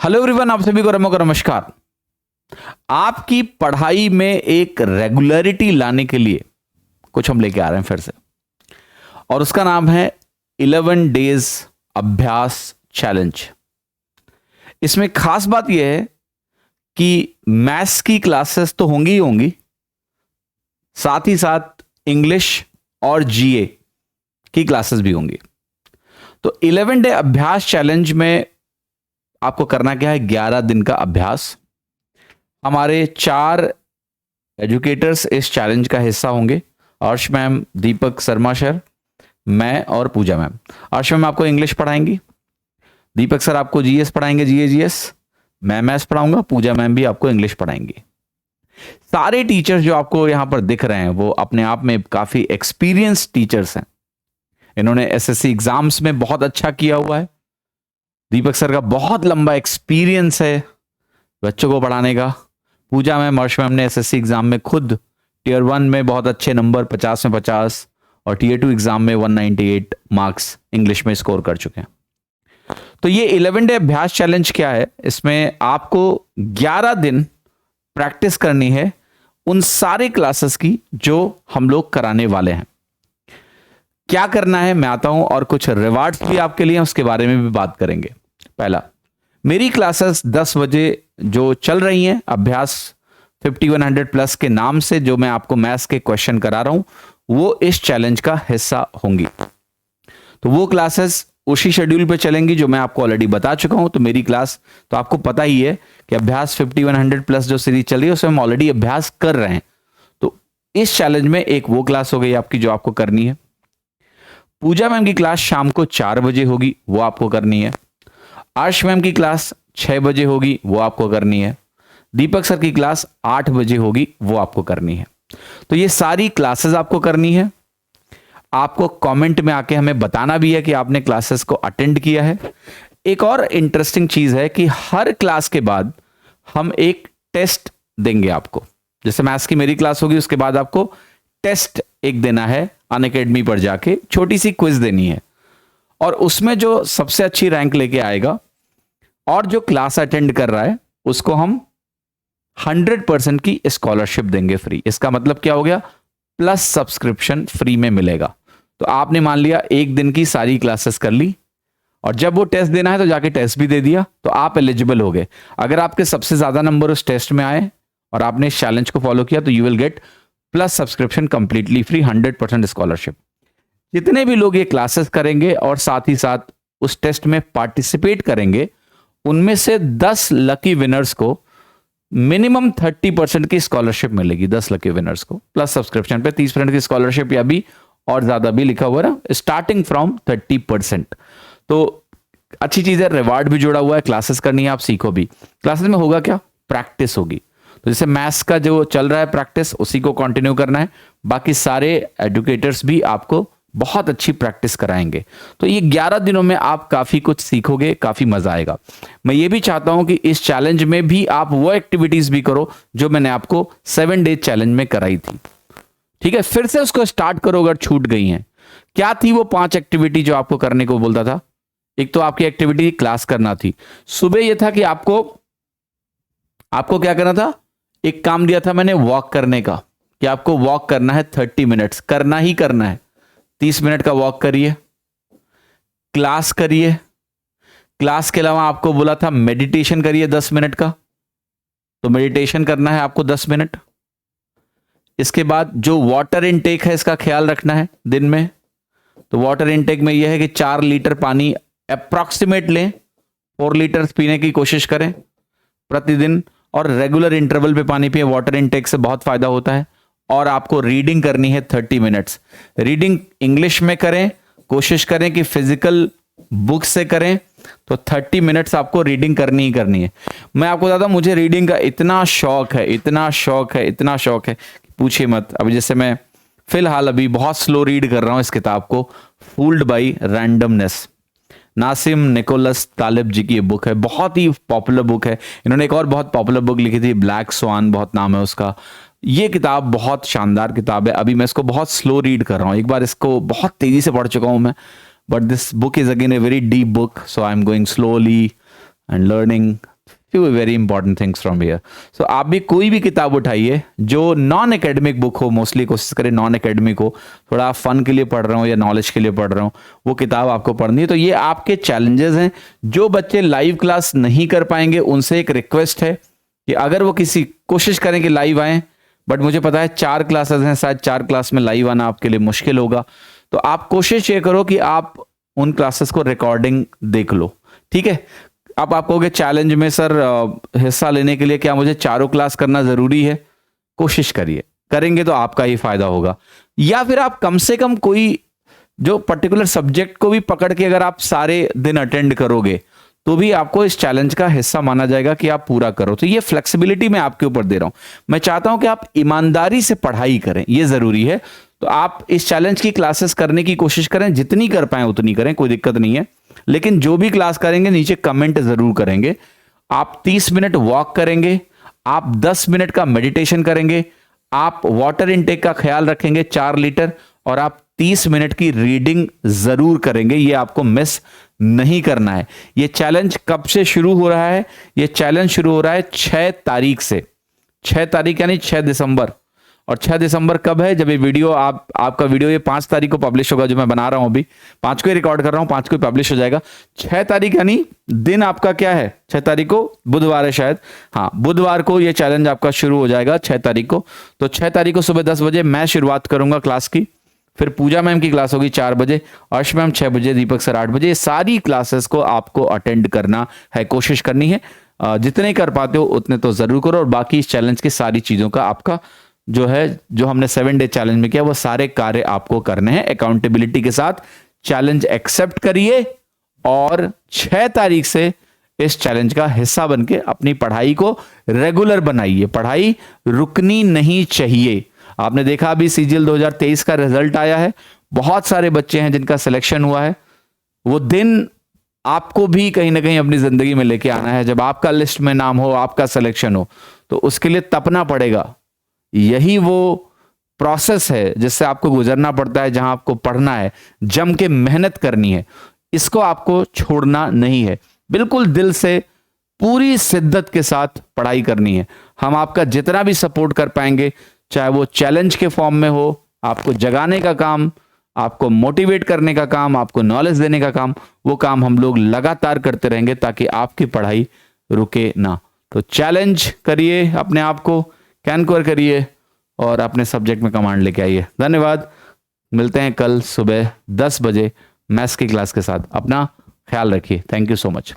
Hello everyone, आप सभी को रमो का नमस्कार। आपकी पढ़ाई में एक रेगुलरिटी लाने के लिए कुछ हम लेके आ रहे हैं फिर से, और उसका नाम है 11 डेज अभ्यास चैलेंज। इसमें खास बात यह है कि मैथ्स की क्लासेस तो होंगी ही होंगी, साथ ही साथ इंग्लिश और जीए की क्लासेस भी होंगी। तो 11 डे अभ्यास चैलेंज में आपको करना क्या है, 11 दिन का अभ्यास। हमारे 4 एजुकेटर्स इस चैलेंज का हिस्सा होंगे, अर्श मैम, दीपक शर्मा सर, मैं और पूजा मैम। अर्श मैम आपको इंग्लिश पढ़ाएंगी, दीपक सर आपको जीएस पढ़ाएंगे, जीएस, मैं मैथ्स पढ़ाऊंगा, पूजा मैम भी आपको इंग्लिश पढ़ाएंगी। सारे टीचर्स जो आपको यहां पर दिख रहे हैं वो अपने आप में काफी एक्सपीरियंस टीचर्स हैं। इन्होंने एसएससी एग्जाम्स में बहुत अच्छा किया हुआ है। दीपक सर का बहुत लंबा एक्सपीरियंस है बच्चों को पढ़ाने का। पूजा मैम, अर्श मैम ने एसएससी एग्जाम में खुद टीयर 1 में बहुत अच्छे नंबर 50 में 50 और टीयर 2 एग्जाम में 198 मार्क्स इंग्लिश में स्कोर कर चुके हैं। तो ये 11 डे अभ्यास चैलेंज क्या है, इसमें आपको 11 दिन प्रैक्टिस करनी है उन सारे क्लासेस की जो हम लोग कराने वाले हैं। क्या करना है मैं आता हूं, और कुछ रिवार्ड्स भी आपके लिए, उसके बारे में भी बात करेंगे। पहला, मेरी क्लासेस 10 बजे जो चल रही हैं, अभ्यास 5100 प्लस के नाम से जो मैं आपको मैथ्स के क्वेश्चन करा रहा हूं, वो इस चैलेंज का हिस्सा होंगी। तो वो क्लासेस उसी शेड्यूल पे चलेंगी जो मैं आपको ऑलरेडी बता चुका हूं। तो मेरी क्लास तो आपको पता ही है कि अभ्यास 5100 प्लस जो सीरीज चल रही है उसमें हम ऑलरेडी अभ्यास कर रहे हैं। तो इस चैलेंज में एक वो क्लास हो गई आपकी जो आपको करनी है। पूजा मैम की क्लास शाम को 4 बजे होगी, वो आपको करनी है। अर्श मैम की क्लास 6 बजे होगी, वो आपको करनी है। दीपक सर की क्लास 8 बजे होगी, वो आपको करनी है। तो ये सारी क्लासेस आपको करनी है। आपको कमेंट में आके हमें बताना भी है कि आपने क्लासेस को अटेंड किया है। एक और इंटरेस्टिंग चीज है कि हर क्लास के बाद हम एक टेस्ट देंगे आपको। जैसे मैथ्स की मेरी क्लास होगी, उसके बाद आपको टेस्ट एक देना है, अनअकैडमी पर जाके छोटी सी क्विज देनी है, और उसमें जो सबसे अच्छी रैंक लेके आएगा और जो क्लास अटेंड कर रहा है उसको हम 100% की स्कॉलरशिप देंगे फ्री। इसका मतलब क्या हो गया, प्लस सब्सक्रिप्शन फ्री में मिलेगा। तो आपने मान लिया एक दिन की सारी क्लासेस कर ली, और जब वो टेस्ट देना है तो जाके टेस्ट भी दे दिया, तो आप एलिजिबल हो गए। अगर आपके सबसे ज्यादा नंबर उस टेस्ट में आए और आपने इस चैलेंज को फॉलो किया तो you will get plus subscription completely free, 100% scholarship. जितने भी लोग ये क्लासेस करेंगे और साथ ही साथ उस टेस्ट में पार्टिसिपेट करेंगे, उनमें से 10 लकी विनर्स को मिनिमम 30% की स्कॉलरशिप मिलेगी। 10 लकी विनर्स को प्लस सब्सक्रिप्शन पे 30% की स्कॉलरशिप, या भी और ज्यादा भी लिखा हुआ है ना, स्टार्टिंग फ्रॉम 30%। तो अच्छी चीज है, रिवार्ड भी जुड़ा हुआ है, क्लासेस करनी है, आप सीखो भी। क्लासेस में होगा क्या, प्रैक्टिस होगी। तो जैसे मैथ्स का जो चल रहा है प्रैक्टिस, उसी को कंटिन्यू करना है। बाकी सारे एजुकेटर्स भी आपको बहुत अच्छी प्रैक्टिस कराएंगे। तो ये 11 दिनों में आप काफी कुछ सीखोगे, काफी मजा आएगा। मैं ये भी चाहता हूं कि इस चैलेंज में भी आप वो एक्टिविटीज भी करो जो मैंने आपको 7 डे चैलेंज में कराई थी। ठीक है, फिर से उसको स्टार्ट करो अगर छूट गई हैं। क्या थी वो 5 एक्टिविटी जो आपको करने को बोलता था? एक तो आपकी एक्टिविटी क्लास करना थी। सुबह यह था कि आपको क्या करना था, एक काम दिया था मैंने वॉक करने का, कि आपको वॉक करना है 30 मिनट्स, करना ही करना है। 30 मिनट का वॉक करिए, क्लास करिए। क्लास के अलावा आपको बोला था मेडिटेशन करिए 10 मिनट का, तो मेडिटेशन करना है आपको 10 मिनट। इसके बाद जो वाटर इनटेक है इसका ख्याल रखना है दिन में। तो वाटर इनटेक में यह है कि 4 लीटर पानी अप्रॉक्सीमेट लें, 4 लीटर पीने की कोशिश करें प्रतिदिन, और रेगुलर इंटरवल पे पानी पिए। वाटर इनटेक से बहुत फायदा होता है। और आपको रीडिंग करनी है 30 मिनट्स। रीडिंग इंग्लिश में करें, कोशिश करें कि फिजिकल बुक से करें। तो 30 मिनट्स आपको रीडिंग करनी ही करनी है। मैं आपको बताता हूं, मुझे रीडिंग का इतना शौक है, इतना शौक है, पूछिए मत। अभी जैसे मैं फिलहाल अभी बहुत स्लो रीड कर रहा हूं इस किताब को, fooled by randomness. Nasim Nicholas तालिब जी की ये बुक है, बहुत ही पॉपुलर बुक है। इन्होंने एक और बहुत पॉपुलर बुक लिखी थी, ब्लैक स्वान बहुत नाम है उसका। ये किताब बहुत शानदार किताब है। अभी मैं इसको बहुत स्लो रीड कर रहा हूं, एक बार इसको बहुत तेजी से पढ़ चुका हूं मैं, but this book is again a very deep book, so I am going slowly and learning few very important things from here. So आप भी कोई भी किताब उठाइए जो नॉन एकेडमिक बुक हो, मोस्टली कोशिश करें नॉन एकेडमिक हो, थोड़ा आप फन के लिए पढ़ रहे हो या नॉलेज के लिए पढ़ रहे हो, वो किताब आपको पढ़नी है। तो ये आपके चैलेंजेस हैं। जो बच्चे लाइव क्लास नहीं कर पाएंगे उनसे एक रिक्वेस्ट है कि अगर वो किसी कोशिश करें कि लाइव आए, बट मुझे पता है 4 क्लासेस हैं, शायद 4 क्लास में लाइव आना आपके लिए मुश्किल होगा, तो आप कोशिश ये करो कि आप उन क्लासेस को रिकॉर्डिंग देख लो, ठीक है। अब आप कहोगे चैलेंज में सर हिस्सा लेने के लिए क्या मुझे 4 क्लास करना जरूरी है? कोशिश करिए, करेंगे तो आपका ही फायदा होगा। या फिर आप कम से कम कोई जो पर्टिकुलर सब्जेक्ट को भी पकड़ के अगर आप सारे दिन अटेंड करोगे तो भी आपको इस चैलेंज का हिस्सा माना जाएगा कि आप पूरा करो। तो ये फ्लेक्सिबिलिटी मैं आपके ऊपर दे रहा हूं। मैं चाहता हूं कि आप ईमानदारी से पढ़ाई करें, ये जरूरी है। तो आप इस चैलेंज की क्लासेस करने की कोशिश करें, जितनी कर पाए उतनी करें, कोई दिक्कत नहीं है। लेकिन जो भी क्लास करेंगे नीचे कमेंट जरूर करेंगे। आप 30 मिनट वॉक करेंगे, आप 10 मिनट का मेडिटेशन करेंगे, आप वाटर इनटेक का ख्याल रखेंगे 4 लीटर, और आप 30 मिनट की रीडिंग जरूर करेंगे। ये आपको मिस नहीं करना है। ये चैलेंज कब से शुरू हो रहा है? ये चैलेंज शुरू हो रहा है 6 तारीख से। 6 तारीख यानी 6 दिसंबर। और 6 दिसंबर कब है? जब ये वीडियो आपका वीडियो ये 5 तारीख को पब्लिश होगा, जो मैं बना रहा हूं अभी 5 को ही रिकॉर्ड कर रहा हूं, 5 को ही पब्लिश हो जाएगा। 6 तारीख यानी दिन आपका क्या है? 6 तारीख को बुधवार है शायद, हाँ बुधवार को ये चैलेंज आपका शुरू हो जाएगा 6 तारीख को। तो 6 तारीख को सुबह 10 बजे मैं शुरुआत करूंगा क्लास की, फिर पूजा मैम की क्लास होगी 4 बजे, अर्श मैम 6 बजे, दीपक सर 8 बजे। ये सारी क्लासेस को आपको अटेंड करना है, कोशिश करनी है। जितने कर पाते हो उतने तो जरूर करो, और बाकी इस चैलेंज की सारी चीजों का आपका जो है, जो हमने 7 डे चैलेंज में किया, वो सारे कार्य आपको करने हैं अकाउंटेबिलिटी के साथ। चैलेंज एक्सेप्ट करिए और 6 तारीख से इस चैलेंज का हिस्सा बनके अपनी पढ़ाई को रेगुलर बनाइए। पढ़ाई रुकनी नहीं चाहिए। आपने देखा अभी सीजीएल 2023 का रिजल्ट आया है, बहुत सारे बच्चे हैं जिनका सिलेक्शन हुआ है। वो दिन आपको भी कहीं ना कहीं अपनी जिंदगी में लेके आना है। जब आपका लिस्ट में नाम हो, आपका सिलेक्शन हो, तो उसके लिए तपना पड़ेगा। यही वो प्रोसेस है जिससे आपको गुजरना पड़ता है, जहां आपको पढ़ना है, जम के मेहनत करनी है। इसको आपको छोड़ना नहीं है, बिल्कुल दिल से पूरी शिद्दत के साथ पढ़ाई करनी है। हम आपका जितना भी सपोर्ट कर पाएंगे, चाहे वो चैलेंज के फॉर्म में हो, आपको जगाने का काम, आपको मोटिवेट करने का काम, आपको नॉलेज देने का काम, वो काम हम लोग लगातार करते रहेंगे ताकि आपकी पढ़ाई रुके ना। तो चैलेंज करिए, अपने आप को कैनकोर करिए और अपने सब्जेक्ट में कमांड लेके आइए। धन्यवाद। मिलते हैं कल सुबह 10 बजे मैथ्स की क्लास के साथ। अपना ख्याल रखिए। Thank you so much.